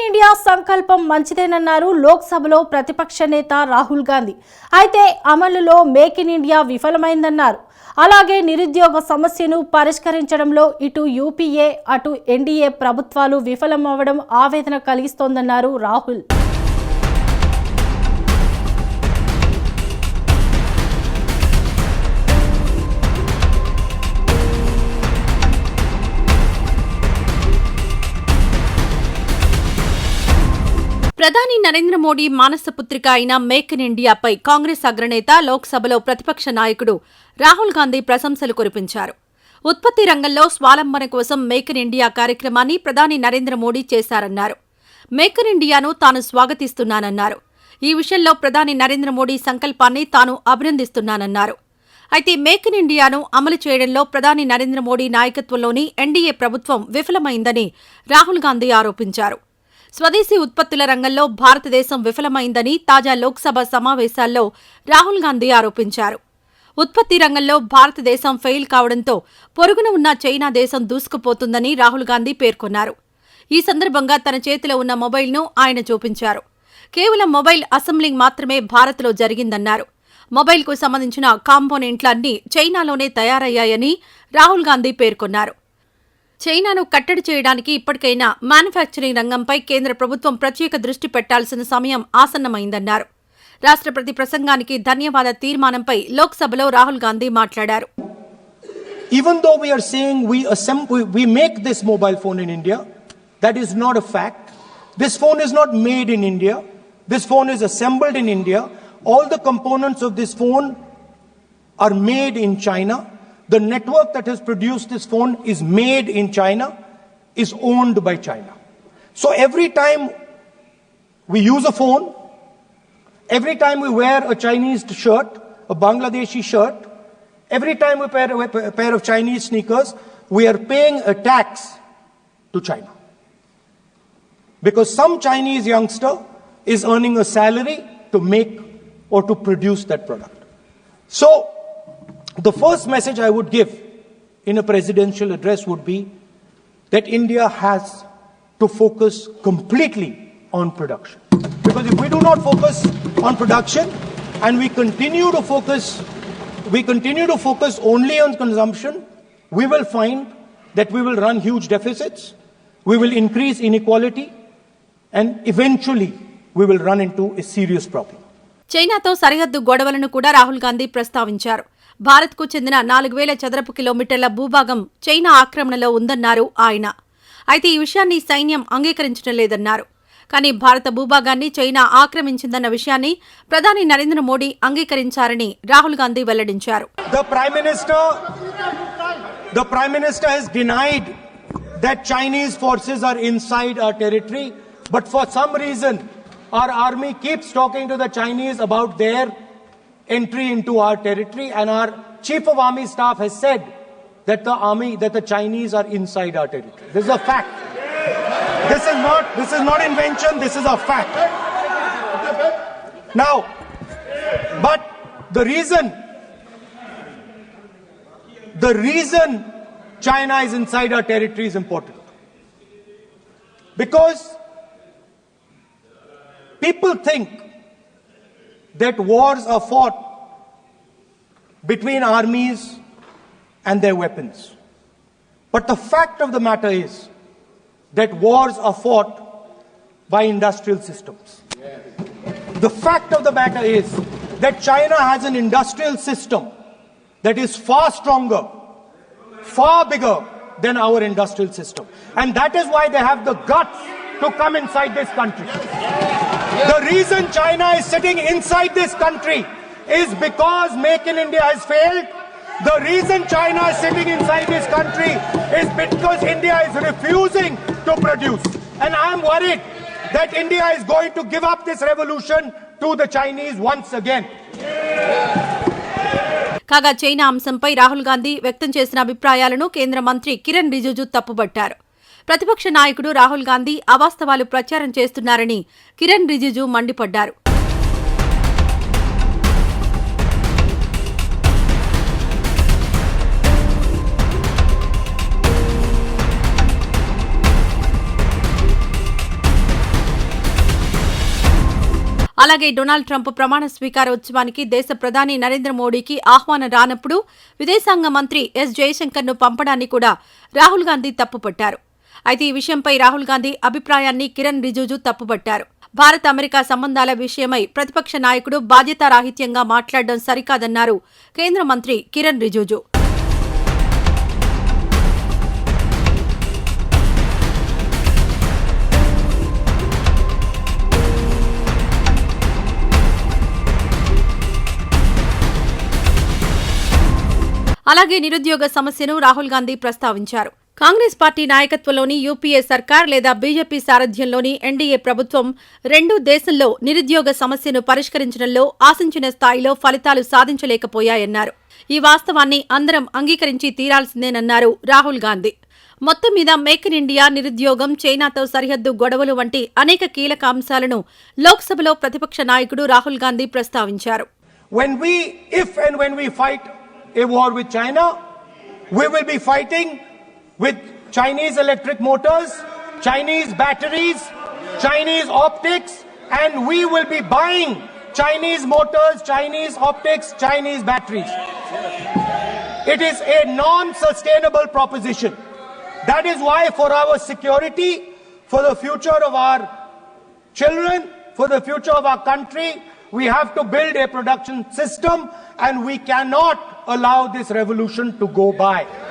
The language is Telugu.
ఇన్ ఇండియా సంకల్పం మంచిదేనన్నారు లోక్సభలో ప్రతిపక్ష నేత రాహుల్ గాంధీ. అయితే అమలులో మేక్ ఇన్ ఇండియా విఫలమైందన్నారు. అలాగే నిరుద్యోగ సమస్యను పరిష్కరించడంలో ఇటు యూపీఏ అటు ఎన్డీఏ ప్రభుత్వాలు విఫలమవ్వడం ఆవేదన కలిగిస్తోందన్నారు రాహుల్. ప్రధాని నరేంద్ర మోడీ మానసపుత్రిక అయిన మేక్ ఇన్ ఇండియాపై కాంగ్రెస్ అగ్రనేత లోక్సభలో ప్రతిపక్ష నాయకుడు రాహుల్ గాంధీ ప్రశంసలు కురిపించారు. ఉత్పత్తి రంగంలో స్వావలంబన కోసం మేక్ ఇన్ ఇండియా కార్యక్రమాన్ని ప్రధాని నరేంద్ర మోడీ చేశారన్నారు. మేక్ ఇన్ ఇండియాను తాను స్వాగతిస్తున్నానన్నారు. ఈ విషయంలో ప్రధాని నరేంద్ర మోడీ సంకల్పాన్ని తాను అభినందిస్తున్నానన్నారు. అయితే మేక్ ఇన్ ఇండియాను అమలు చేయడంలో ప్రధాని నరేంద్ర మోడీ నాయకత్వంలోని ఎన్డీఏ ప్రభుత్వం విఫలమైందని రాహుల్ గాంధీ ఆరోపించారు. స్వదేశీ ఉత్పత్తుల రంగంలో భారతదేశం విఫలమైందని తాజా లోక్సభ సమావేశాల్లో రాహుల్ గాంధీ ఆరోపించారు. ఉత్పత్తి రంగంలో భారతదేశం ఫెయిల్ కావడంతో పొరుగున ఉన్న చైనా దేశం దూసుకుపోతుందని రాహుల్ గాంధీ పేర్కొన్నారు. ఈ సందర్భంగా తన చేతిలో ఉన్న మొబైల్ను ఆయన చూపించారు. కేవలం మొబైల్ అసెంబ్లింగ్ మాత్రమే భారత్లో జరిగిందన్నారు. మొబైల్కు సంబంధించిన కాంపోనెంట్లన్నీ చైనాలోనే తయారయ్యాయని రాహుల్ గాంధీ పేర్కొన్నారు. చైనాను కట్టడి చేయడానికి ఇప్పటికైనా మ్యానుఫ్యాక్చరింగ్ రంగంపై కేంద్ర ప్రభుత్వం ప్రత్యేక దృష్టి పెట్టాల్సిన సమయం ఆసన్నమైందన్నారు. రాష్ట్రపతి ప్రసంగానికి ధన్యవాద తీర్మానంపై లోక్సభలో రాహుల్ గాంధీ మాట్లాడారు. Even though we are saying we make this mobile phone in India, that is not a fact. This phone is not made in India. This phone is assembled in India. All the components of this phone are made in China. The network that has produced this phone is made in China, is owned by China. So every time we use a phone, every time we wear a Chinese shirt, a Bangladeshi shirt, every time we wear a pair of Chinese sneakers, we are paying a tax to China. Because some Chinese youngster is earning a salary to make or to produce that product. So the first message I would give in a presidential address would be that India has to focus completely on production. Because if we do not focus on production and we continue to focus only on consumption, we will find that we will run huge deficits, we will increase inequality, and eventually we will run into a serious problem. చైనాతో సరిహద్దు గొడవలను కూడా రాహుల్ గాంధీ ప్రస్తావించారు. భారత్కు చెందిన 4000 చదరపు కిలోమీటర్ల భూభాగం చైనా ఆక్రమణలో ఉందన్నారు ఆయన. అయితే ఈ విషయాన్ని సైన్యం అంగీకరించడం లేదన్నారు. కానీ భారత భూభాగాన్ని చైనా ఆక్రమించిందన్న విషయాన్ని ప్రధాని నరేంద్ర మోడీ అంగీకరించారని రాహుల్ గాంధీ వెల్లడించారు. The Prime Minister has denied that Chinese forces are inside our territory, but for some reason our army keeps talking to the Chinese about their entry into our territory, and our chief of army staff has said that the Chinese are inside our territory. This is a fact. This is not invention, this is a fact. Now, but the reason China is inside our territory is important. Because people think that wars are fought between armies and their weapons. But the fact of the matter is that wars are fought by industrial systems. The fact of the matter is that China has an industrial system that is far stronger, far bigger than our industrial system. And that is why they have the guts to come inside this country. The reason China is sitting inside this country is because Make in India has failed. The reason China is sitting inside this country is because India is refusing to produce. And I am worried that India is going to give up this revolution to the Chinese once again. కాగా చైనా అంశంపై రాహుల్ గాంధీ వ్యక్తం చేసిన అభిప్రాయాలను కేంద్ర మంత్రి కిరణ్ రిజిజు తప్పుబట్టారు. ప్రతిపక్ష నాయకుడు రాహుల్ గాంధీ అవాస్తవాలు ప్రచారం చేస్తున్నారని కిరణ్ రిజిజు మండిపడ్డారు. అలాగే డొనాల్డ్ ట్రంప్ ప్రమాణ స్వీకారోత్సవానికి దేశ ప్రధాని నరేంద్ర మోడీకి ఆహ్వానం రానప్పుడు విదేశాంగ మంత్రి ఎస్ జయశంకర్ను పంపడాన్ని కూడా రాహుల్ గాంధీ తప్పుపట్టారు. అయితే ఈ విషయంపై రాహుల్ గాంధీ అభిప్రాయాన్ని కిరణ్ రిజిజు తప్పుపట్టారు. భారత్ అమెరికా సంబంధాల విషయమై ప్రతిపక్ష నాయకుడు బాధ్యతారాహిత్యంగా మాట్లాడడం సరికాదన్నారు కేంద్ర మంత్రి కిరణ్ రిజిజు. అలాగే నిరుద్యోగ సమస్యను రాహుల్ గాంధీ ప్రస్తావించారు. కాంగ్రెస్ పార్టీ నాయకత్వంలోని యూపీఏ సర్కార్ లేదా బీజేపీ సారథ్యంలోని ఎన్డీఏ ప్రభుత్వం రెండూ దేశంలో నిరుద్యోగ సమస్యను పరిష్కరించడంలో ఆశించిన స్థాయిలో ఫలితాలు సాధించలేకపోయాయన్నారు. ఈ వాస్తవాన్ని అందరం అంగీకరించి తీరాల్సిందేనన్నారు రాహుల్ గాంధీ. మొత్తం మీద మేక్ ఇన్ ఇండియా, నిరుద్యోగం, చైనాతో సరిహద్దు గొడవలు వంటి అనేక కీలక అంశాలను లోక్సభలో ప్రతిపక్ష నాయకుడు రాహుల్ గాంధీ ప్రస్తావించారు. When we fight a war with China, we will be fighting with Chinese electric motors, Chinese batteries, Chinese optics, and we will be buying Chinese motors, Chinese optics, Chinese batteries. It is a non-sustainable proposition. That is why for our security, for the future of our children, for the future of our country, we have to build a production system, and we cannot allow this revolution to go by.